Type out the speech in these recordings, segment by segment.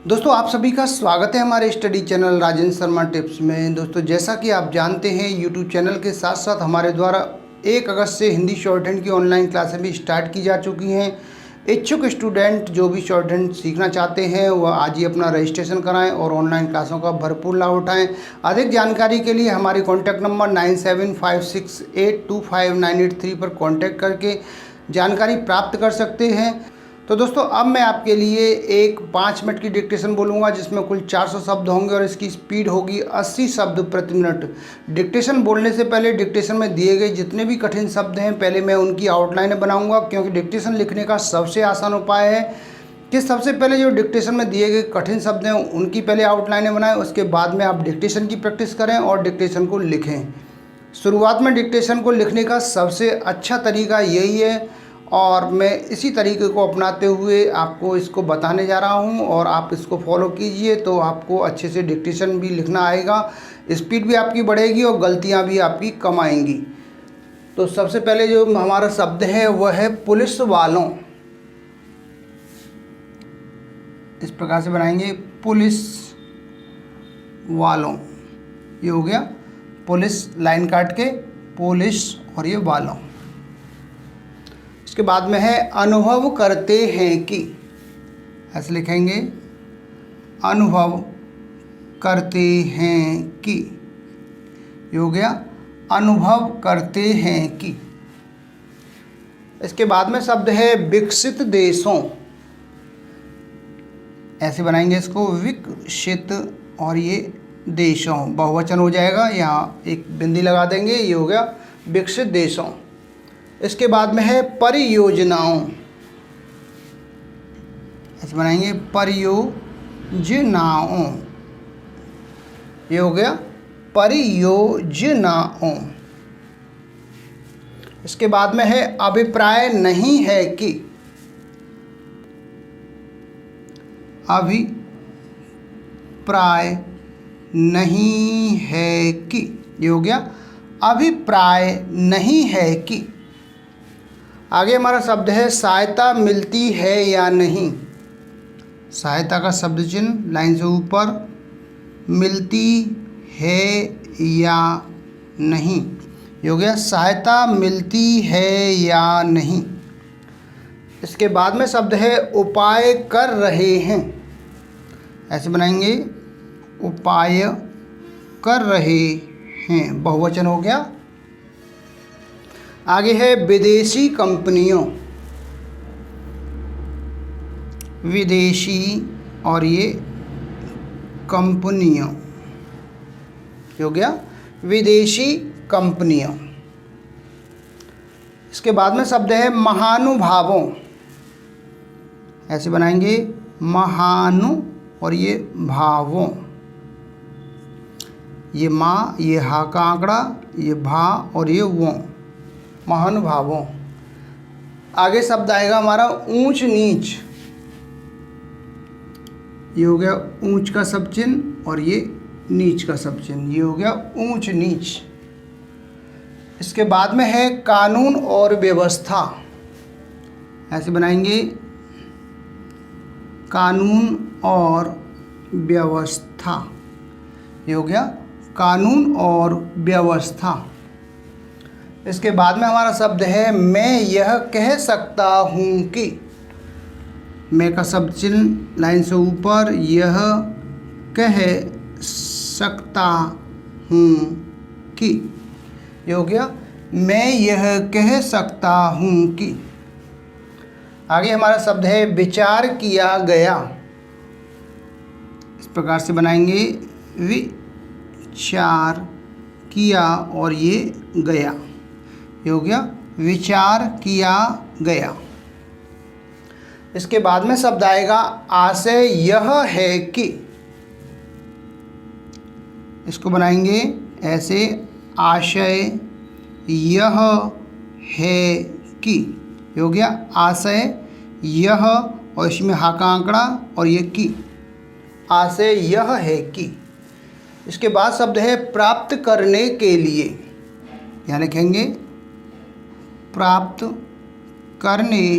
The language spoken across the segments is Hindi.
दोस्तों आप सभी का स्वागत है हमारे study channel Rajendra Sharma tips में। दोस्तों जैसा कि आप जानते हैं यूट्यूब चैनल के साथ साथ हमारे द्वारा 1 अगस्त से हिंदी शॉर्ट हैंड की ऑनलाइन क्लासें भी स्टार्ट की जा चुकी हैं। इच्छुक स्टूडेंट जो भी शॉर्ट हैंड सीखना चाहते हैं वह आज ही अपना रजिस्ट्रेशन कराएं और ऑनलाइन क्लासों का भरपूर लाभ उठाएं। अधिक जानकारी के लिए हमारे कॉन्टैक्ट नंबर 9756825983 पर कॉन्टैक्ट करके जानकारी प्राप्त कर सकते हैं। तो दोस्तों अब मैं आपके लिए एक 5 मिनट की डिक्टेशन बोलूँगा जिसमें कुल 400 शब्द होंगे और इसकी स्पीड होगी 80 शब्द प्रति मिनट। डिक्टेशन बोलने से पहले डिक्टेशन में दिए गए जितने भी कठिन शब्द हैं पहले मैं उनकी आउटलाइन बनाऊंगा, क्योंकि डिक्टेशन लिखने का सबसे आसान उपाय है कि सबसे पहले जो डिक्टेशन में दिए गए कठिन शब्द हैं उनकी पहले आउटलाइनें बनाएं, उसके बाद में आप डिक्टेशन की प्रैक्टिस करें और डिक्टेशन को लिखें। शुरुआत में डिक्टेशन को लिखने का सबसे अच्छा तरीका यही है और मैं इसी तरीके को अपनाते हुए आपको इसको बताने जा रहा हूं और आप इसको फॉलो कीजिए तो आपको अच्छे से डिक्टेशन भी लिखना आएगा, स्पीड भी आपकी बढ़ेगी और गलतियां भी आपकी कम आएंगी। तो सबसे पहले जो हमारा शब्द है वह है पुलिस वालों। इस प्रकार से बनाएंगे पुलिस वालों। ये हो गया पुलिस, लाइन काट के पुलिस और ये वालों। इसके बाद में है अनुभव करते हैं कि, ऐसे लिखेंगे अनुभव करते हैं कि। ये हो गया अनुभव करते हैं कि। इसके बाद में शब्द है विकसित देशों। ऐसे बनाएंगे इसको विकसित और ये देशों, बहुवचन हो जाएगा, यहाँ एक बिंदी लगा देंगे। ये हो गया विकसित देशों। इसके बाद में है परियोजनाओं। ऐसे बनाएंगे परियोजनाओं। ये हो गया परियोजनाओं। इसके बाद में है अभिप्राय नहीं है कि। अभिप्राय नहीं है कि। ये हो गया अभिप्राय नहीं है कि। आगे हमारा शब्द है सहायता मिलती है या नहीं। सहायता का शब्द चिन्ह लाइन से ऊपर, मिलती है या नहीं। ये हो गया सहायता मिलती है या नहीं। इसके बाद में शब्द है उपाय कर रहे हैं। ऐसे बनाएंगे उपाय कर रहे हैं, बहुवचन हो गया। आगे है विदेशी कंपनियों। विदेशी और ये कंपनियों। हो गया विदेशी कंपनियों। इसके बाद में शब्द है महानुभावों। ऐसे बनाएंगे महानु और ये भावों। ये माँ, ये हा का आंकड़ा, ये भा और ये वो, महानुभावों। आगे शब्द आएगा हमारा ऊंच नीच। ये हो गया ऊंच का शब्द चिन्ह और ये नीच का शब्द चिन्ह। ये हो गया ऊंच नीच। इसके बाद में है कानून और व्यवस्था। ऐसे बनाएंगे कानून और व्यवस्था। ये हो गया कानून और व्यवस्था। इसके बाद में हमारा शब्द है मैं यह कह सकता हूँ कि। मैं का शब्द चिन्ह लाइन से ऊपर, यह कह सकता हूँ कि। ये हो गया मैं यह कह सकता हूँ कि। आगे हमारा शब्द है विचार किया गया। इस प्रकार से बनाएंगे विचार किया और ये गया। ये हो गया विचार किया गया। इसके बाद में शब्द आएगा आशय यह है कि। इसको बनाएंगे ऐसे आशय यह है कि। ये हो गया आशय यह और इसमें हा का आंकड़ा और ये की, आशय यह है कि। इसके बाद शब्द है प्राप्त करने के लिए। यहाँ लिखेंगे प्राप्त करने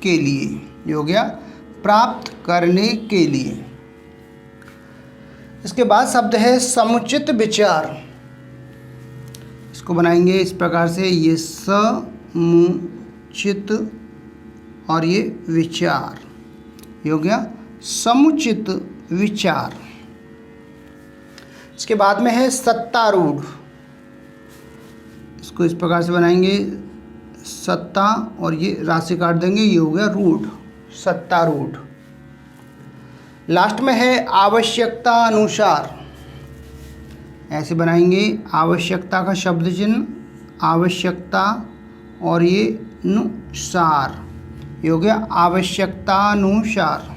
के लिए, ये हो गया प्राप्त करने के लिए। इसके बाद शब्द है समुचित विचार। इसको बनाएंगे इस प्रकार से, ये समुचित और ये विचार, ये हो गया समुचित विचार। इसके बाद में है सत्तारूढ़। इसको इस प्रकार से बनाएंगे, सत्ता और ये राशि काट देंगे, ये हो गया रूढ़, सत्तारूढ़। लास्ट में है आवश्यकता अनुसार। ऐसे बनाएंगे, आवश्यकता का शब्द चिन्ह, आवश्यकता और ये अनुसार, ये हो गया आवश्यकता अनुसार।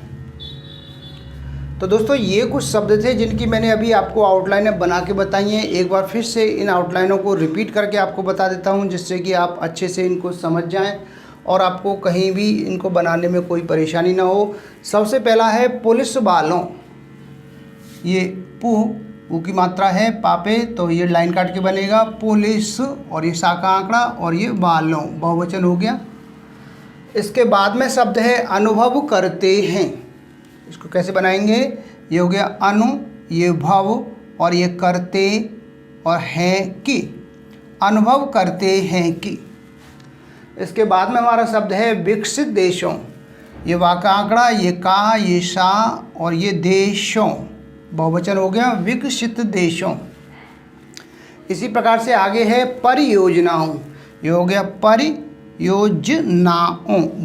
तो दोस्तों ये कुछ शब्द थे जिनकी मैंने अभी आपको आउटलाइनें बना के बताई हैं। एक बार फिर से इन आउटलाइनों को रिपीट करके आपको बता देता हूं, जिससे कि आप अच्छे से इनको समझ जाएं और आपको कहीं भी इनको बनाने में कोई परेशानी ना हो। सबसे पहला है पुलिस वालों। ये पु की मात्रा है पापे, तो ये लाइन काट के बनेगा पुलिस और ये सा का आंकड़ा और ये वालों, बहुवचन हो गया। इसके बाद में शब्द है अनुभव करते हैं। इसको कैसे बनाएंगे, ये हो गया अनु, ये भव और ये करते और हैं कि, अनुभव करते हैं कि। इसके बाद में हमारा शब्द है विकसित देशों। ये वा का आंकड़ा, ये का, ये सा और ये देशों, बहुवचन हो गया विकसित देशों। इसी प्रकार से आगे है परियोजनाओं। ये हो गया परियोजनाओं,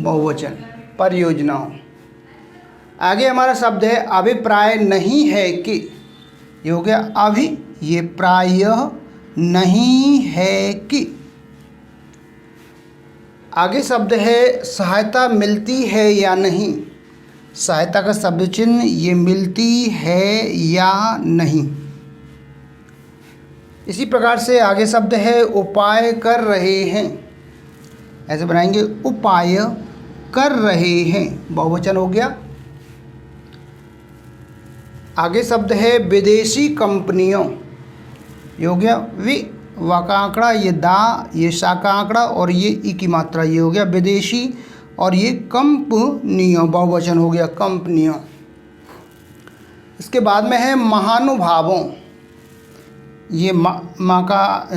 बहुवचन परियोजनाओं। आगे हमारा शब्द है अभिप्राय नहीं है कि। ये हो गया अभी, ये प्रायः नहीं है कि। आगे शब्द है सहायता मिलती है या नहीं। सहायता का शब्द चिन्ह, ये मिलती है या नहीं। इसी प्रकार से आगे शब्द है उपाय कर रहे हैं। ऐसे बनाएंगे उपाय कर रहे हैं, बहुवचन हो गया। आगे शब्द है विदेशी कंपनियों। ये हो गया वि, वा का आंकड़ा, ये दा, ये सा का आंकड़ा और ये ई की मात्रा, ये हो गया विदेशी और ये कंपनियों, बहुवचन हो गया कंपनियों। इसके बाद में है महानुभावों। ये माँ का,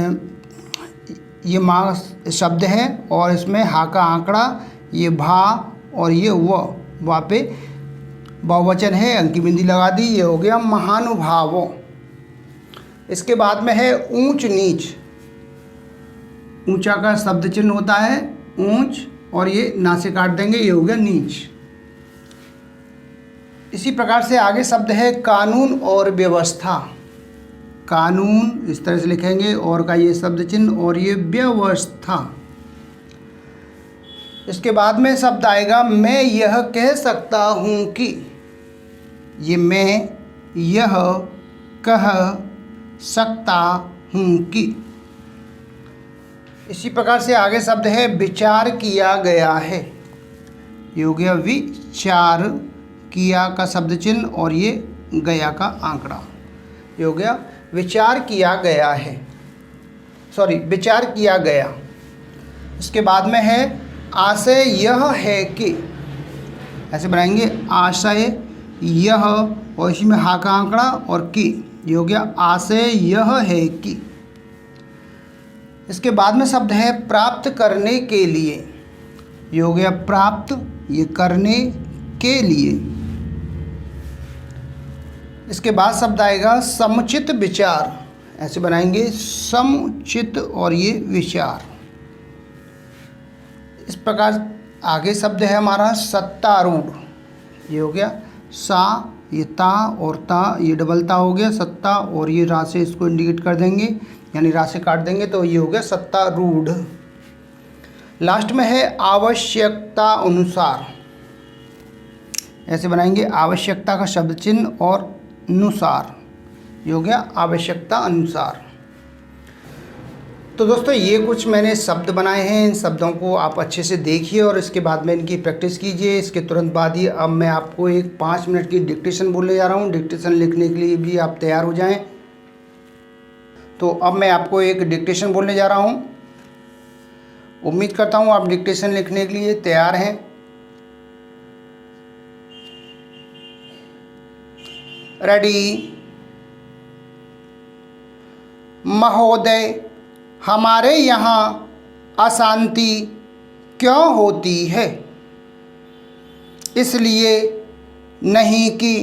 ये माँ शब्द है और इसमें हा का आंकड़ा, ये भा और ये वा पे बहुवचन है, अंकी बिंदी लगा दी, ये हो गया महानुभावों। इसके बाद में है ऊंच नीच। ऊंचा का शब्द चिन्ह होता है ऊंच और ये ना से काट देंगे, ये हो गया नीच। इसी प्रकार से आगे शब्द है कानून और व्यवस्था। कानून इस तरह से लिखेंगे, और का ये शब्द चिन्ह और ये व्यवस्था। इसके बाद में शब्द आएगा मैं यह कह सकता हूँ कि। ये मैं यह कह सकता हूँ कि। इसी प्रकार से आगे शब्द है विचार किया गया है। ये हो गया विचार, किया का शब्द चिन्ह और ये गया का आंकड़ा, ये हो गया विचार किया गया है, विचार किया गया। इसके बाद में है आशय यह है कि। ऐसे बनाएंगे आशय यह और इसी में हा का आंकड़ा और कि, ये हो गया आशय यह है कि। इसके बाद में शब्द है प्राप्त करने के लिए। ये हो गया प्राप्त, ये करने के लिए। इसके बाद शब्द आएगा समुचित विचार। ऐसे बनाएंगे समुचित और ये विचार। इस प्रकार आगे शब्द है हमारा सत्तारूढ़। ये हो गया सा, ये ता और ता, ये डबल ता हो गया सत्ता और ये रा से इसको इंडिकेट कर देंगे, यानी रा से काट देंगे, तो ये हो गया सत्तारूढ़। लास्ट में है आवश्यकता अनुसार। ऐसे बनाएंगे आवश्यकता का शब्द चिन्ह और अनुसार, ये हो गया आवश्यकता अनुसार। तो दोस्तों ये कुछ मैंने शब्द बनाए हैं। इन शब्दों को आप अच्छे से देखिए और इसके बाद में इनकी प्रैक्टिस कीजिए। इसके तुरंत बाद ही अब मैं आपको एक 5 मिनट की डिक्टेशन बोलने जा रहा हूँ। डिक्टेशन लिखने के लिए भी आप तैयार हो जाएं। तो अब मैं आपको एक डिक्टेशन बोलने जा रहा हूँ। उम्मीद करता हूँ आप डिक्टेशन लिखने के लिए तैयार हैं। रेडी, महोदय, हमारे यहाँ अशांति क्यों होती है? इसलिए नहीं कि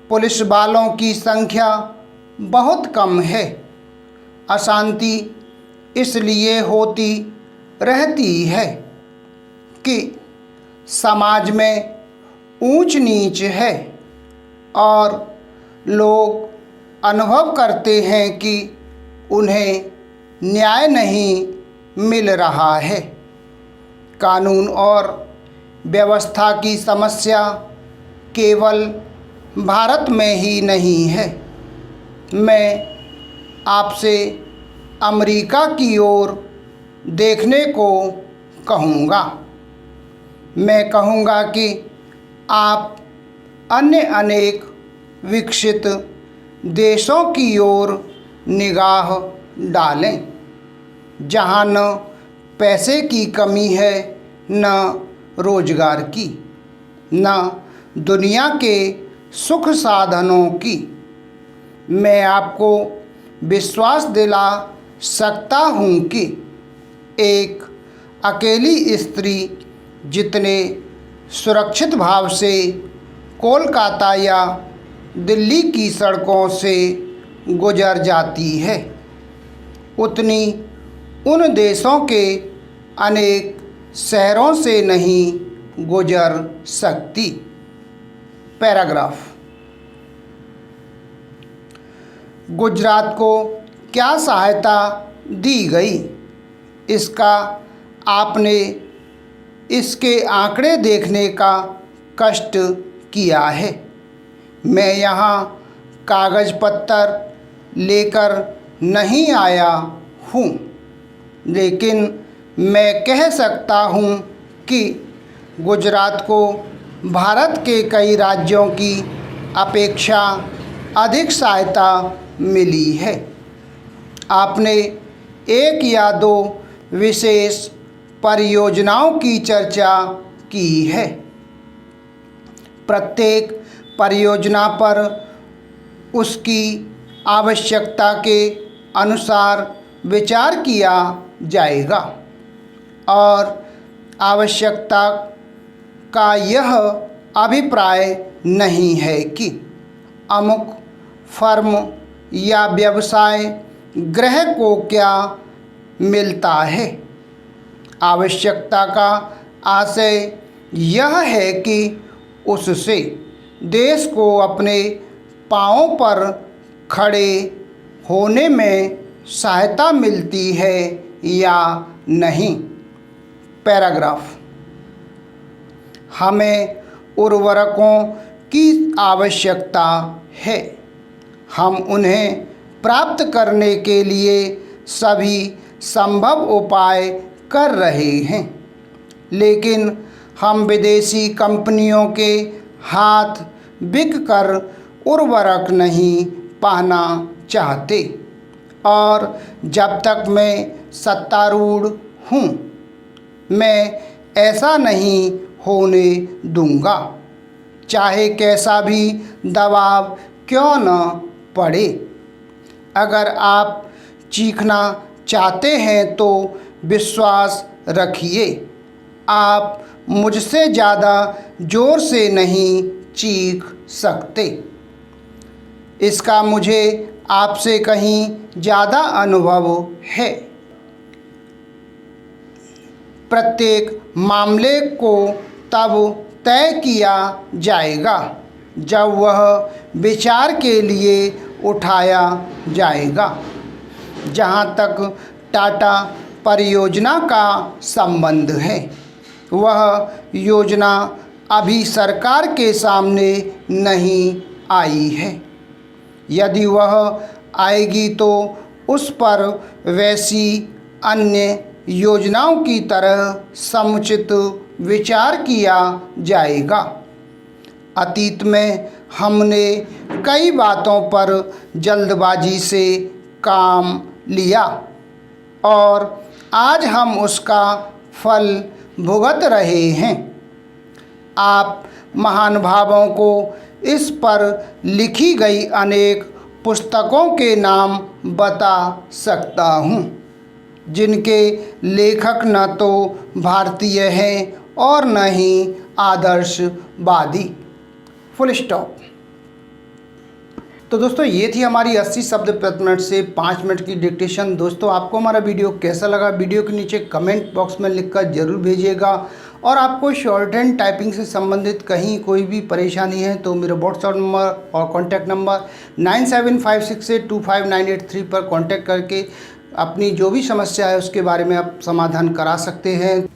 पुलिस वालों की संख्या बहुत कम है, अशांति इसलिए होती रहती है कि समाज में ऊंच नीच है और लोग अनुभव करते हैं कि उन्हें न्याय नहीं मिल रहा है। कानून और व्यवस्था की समस्या केवल भारत में ही नहीं है। मैं आपसे अमेरिका की ओर देखने को कहूँगा। मैं कहूँगा कि आप अन्य अनेक विकसित देशों की ओर निगाह डालें, जहाँ न पैसे की कमी है, न रोजगार की, न दुनिया के सुख साधनों की। मैं आपको विश्वास दिला सकता हूँ कि एक अकेली स्त्री जितने सुरक्षित भाव से कोलकाता या दिल्ली की सड़कों से गुजर जाती है, उतनी उन देशों के अनेक शहरों से नहीं गुजर सकती। पैराग्राफ। गुजरात को क्या सहायता दी गई, इसका आपने इसके आंकड़े देखने का कष्ट किया है। मैं यहाँ कागज़ पत्तर लेकर नहीं आया हूँ, लेकिन मैं कह सकता हूँ कि गुजरात को भारत के कई राज्यों की अपेक्षा अधिक सहायता मिली है। आपने एक या दो विशेष परियोजनाओं की चर्चा की है। प्रत्येक परियोजना पर उसकी आवश्यकता के अनुसार विचार किया जाएगा और आवश्यकता का यह अभिप्राय नहीं है कि अमुक फर्म या व्यवसाय गृह को क्या मिलता है। आवश्यकता का आशय यह है कि उससे देश को अपने पांवों पर खड़े होने में सहायता मिलती है या नहीं। पैराग्राफ। हमें उर्वरकों की आवश्यकता है। हम उन्हें प्राप्त करने के लिए सभी संभव उपाय कर रहे हैं, लेकिन हम विदेशी कंपनियों के हाथ बिककर उर्वरक नहीं पाना चाहते और जब तक मैं सत्तारूढ़ हूँ, मैं ऐसा नहीं होने दूंगा, चाहे कैसा भी दबाव क्यों न पड़े। अगर आप चीखना चाहते हैं तो विश्वास रखिए, आप मुझसे ज़्यादा ज़ोर से नहीं चीख सकते। इसका मुझे आपसे कहीं ज़्यादा अनुभव है। प्रत्येक मामले को तब तय किया जाएगा जब वह विचार के लिए उठाया जाएगा। जहाँ तक टाटा परियोजना का संबंध है, वह योजना अभी सरकार के सामने नहीं आई है। यदि वह आएगी तो उस पर वैसी अन्य योजनाओं की तरह समुचित विचार किया जाएगा। अतीत में हमने कई बातों पर जल्दबाजी से काम लिया और आज हम उसका फल भुगत रहे हैं। आप महानुभावों को इस पर लिखी गई अनेक पुस्तकों के नाम बता सकता हूँ जिनके लेखक न तो भारतीय हैं और न ही आदर्शवादी। Full stop. तो दोस्तों ये थी हमारी 80 शब्द प्रति मिनट से 5 मिनट की डिक्टेशन। दोस्तों आपको हमारा वीडियो कैसा लगा, वीडियो के नीचे कमेंट बॉक्स में लिखकर ज़रूर भेजिएगा। और आपको शॉर्ट हैंड टाइपिंग से संबंधित कहीं कोई भी परेशानी है तो मेरा व्हाट्सएप नंबर और कॉन्टैक्ट नंबर 9756825983 पर कॉन्टैक्ट करके अपनी जो भी समस्या है उसके बारे में आप समाधान करा सकते हैं।